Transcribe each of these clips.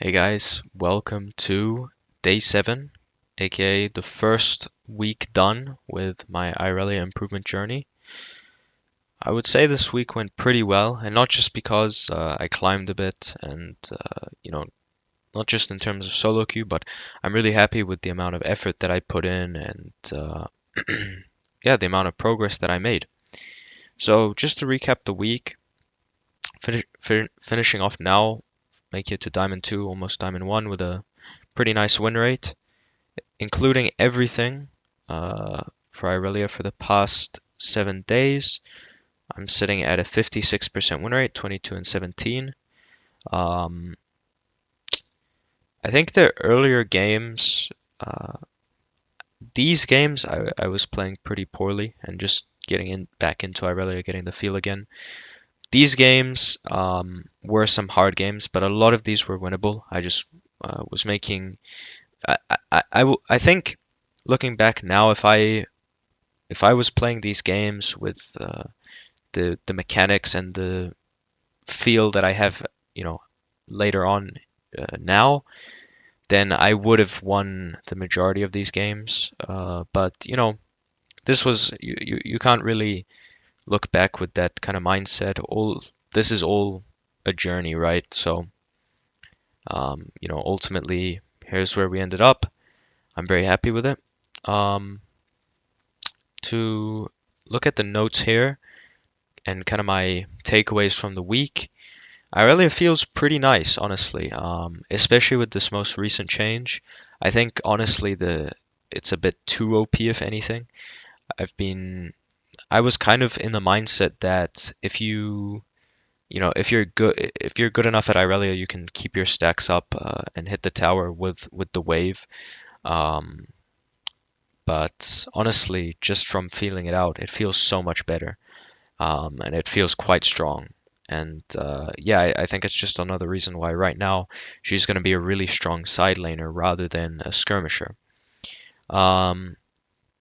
Hey guys, welcome to day 7, aka the first week done with my Irelia improvement journey. I would say this week went pretty well, and not just because I climbed a bit and, not just in terms of solo queue, but I'm really happy with the amount of effort that I put in and, yeah, the amount of progress that I made. So, just to recap the week, finishing off now, make it to Diamond 2, almost Diamond 1 with a pretty nice win rate. Including everything for Irelia for the past 7 days. I'm sitting at a 56% win rate, 22 and 17. Um, I think the earlier games, uh, these games, I was playing pretty poorly and just getting in back into Irelia, getting the feel again. These games were some hard games, but a lot of these were winnable. I just was making. I think looking back now, if I was playing these games with the mechanics and the feel that I have, you know, later on now, then I would have won the majority of these games. But this was you can't really look back with that kind of mindset. All this is all a journey, right? So, ultimately, here's where we ended up. I'm very happy with it. Um, to look at the notes here and kind of my takeaways from the week, Irelia feels pretty nice, honestly. Especially with this most recent change. I think honestly the it's a bit too OP if anything. I've been I was kind of in the mindset that if you're good enough at Irelia, you can keep your stacks up and hit the tower with the wave. Um, but honestly, just from feeling it out, it feels so much better. And it feels quite strong. And yeah, I think it's just another reason why right now she's going to be a really strong side laner rather than a skirmisher. Um,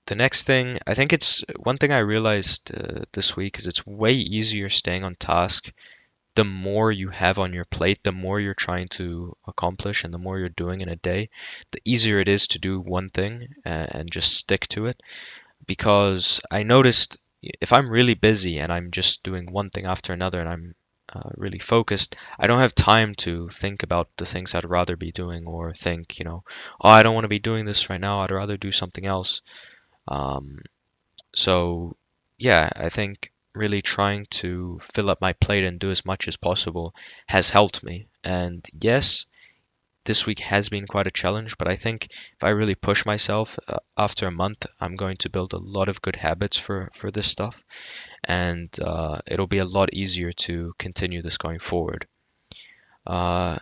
the next thing, I think it's one thing I realized this week is it's way easier staying on task the more you have on your plate, the more you're trying to accomplish, and the more you're doing in a day, the easier it is to do one thing and just stick to it because I noticed if I'm really busy and I'm just doing one thing after another and I'm really focused, I don't have time to think about the things I'd rather be doing or think, oh, I don't want to be doing this right now. I'd rather do something else. Um, so, yeah, I think really trying to fill up my plate and do as much as possible has helped me. And yes, this week has been quite a challenge, but I think if I really push myself after a month, I'm going to build a lot of good habits for this stuff, and it'll be a lot easier to continue this going forward. Uh,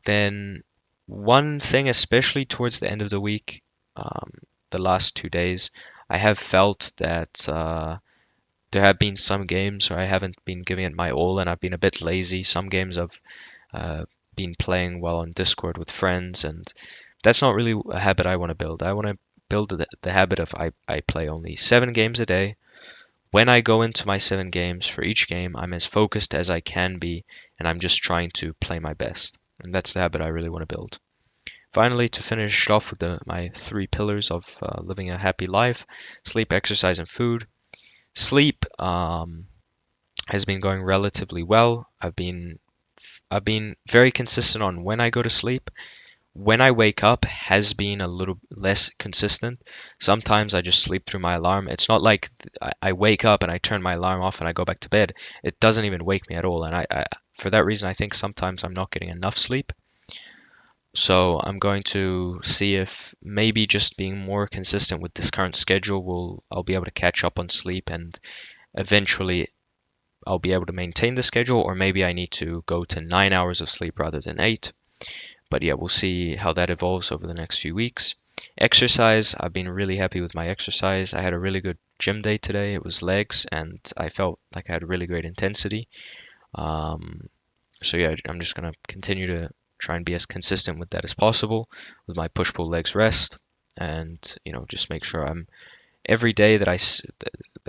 then one thing, especially towards the end of the week, um, the last 2 days, I have felt that there have been some games where I haven't been giving it my all, and I've been a bit lazy. Some games I've uh, been playing well on Discord with friends, and that's not really a habit I want to build. I want to build the habit of I play only 7 games a day. When I go into my 7 games, for each game, I'm as focused as I can be, and I'm just trying to play my best. And that's the habit I really want to build. Finally, to finish off with my 3 pillars of living a happy life: sleep, exercise, and food. Sleep has been going relatively well. I've been very consistent on when I go to sleep. When I wake up has been a little less consistent. Sometimes I just sleep through my alarm. It's not like I wake up and I turn my alarm off and I go back to bed. It doesn't even wake me at all. And for that reason, I think sometimes I'm not getting enough sleep. So I'm going to see if maybe just being more consistent with this current schedule I'll be able to catch up on sleep and eventually I'll be able to maintain the schedule, or maybe I need to go to 9 hours of sleep rather than 8. But yeah, we'll see how that evolves over the next few weeks. Exercise, I've been really happy with my exercise. I had a really good gym day today. It was legs, and I felt like I had really great intensity. Um, so yeah, I'm just gonna continue to try and be as consistent with that as possible with my push pull legs rest, and just make sure I'm every day that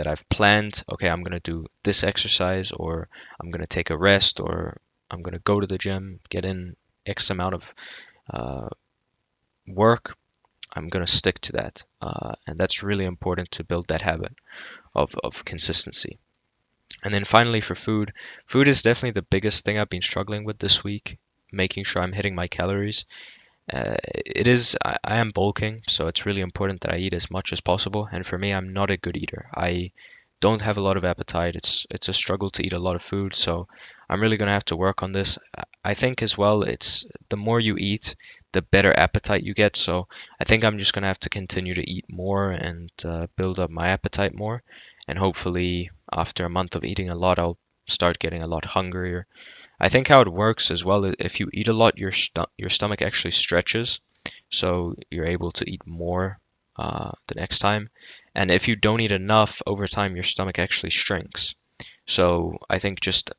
I've planned, okay, I'm gonna do this exercise, or I'm gonna take a rest, or I'm gonna go to the gym, get in X amount of uh, work, I'm gonna stick to that, and that's really important to build that habit of consistency. And then finally for food, food is definitely the biggest thing I've been struggling with this week, making sure I'm hitting my calories. I am bulking, so it's really important that I eat as much as possible. And for me, I'm not a good eater. I don't have a lot of appetite. It's a struggle to eat a lot of food, so I'm really gonna have to work on this. I think as well, it's the more you eat, the better appetite you get. So I think I'm just gonna have to continue to eat more and build up my appetite more. And hopefully, after a month of eating a lot, I'll start getting a lot hungrier. I think how it works as well, if you eat a lot, your stomach actually stretches, so you're able to eat more the next time. And if you don't eat enough, over time your stomach actually shrinks. So I think just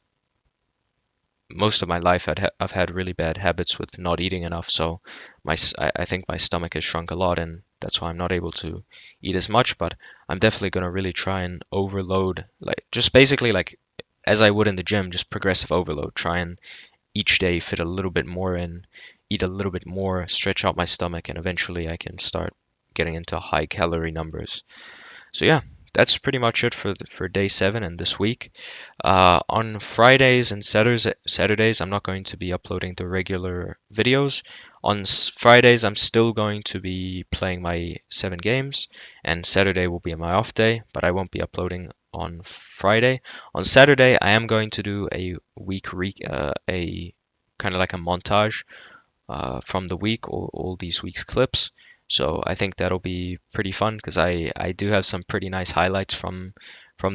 most of my life I've had really bad habits with not eating enough. So I think my stomach has shrunk a lot, and that's why I'm not able to eat as much. But I'm definitely gonna really try and overload, like just basically like as I would in the gym, just progressive overload. Try and each day fit a little bit more in, eat a little bit more, stretch out my stomach, and eventually I can start getting into high calorie numbers. So yeah, that's pretty much it for day 7 and this week. On Fridays and Saturdays, I'm not going to be uploading the regular videos. On Fridays, I'm still going to be playing my 7 games, and Saturday will be my off day, but I won't be uploading on Friday. On Saturday, I am going to do a kind of like a montage from the week, all these week's clips. So I think that'll be pretty fun because I do have some pretty nice highlights from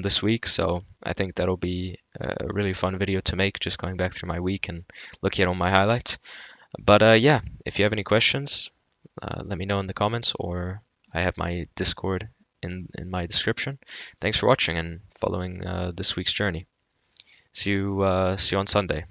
this week. So I think that'll be a really fun video to make, just going back through my week and looking at all my highlights. But yeah, if you have any questions, let me know in the comments, or I have my Discord in my description. Thanks for watching and following this week's journey. See you on Sunday.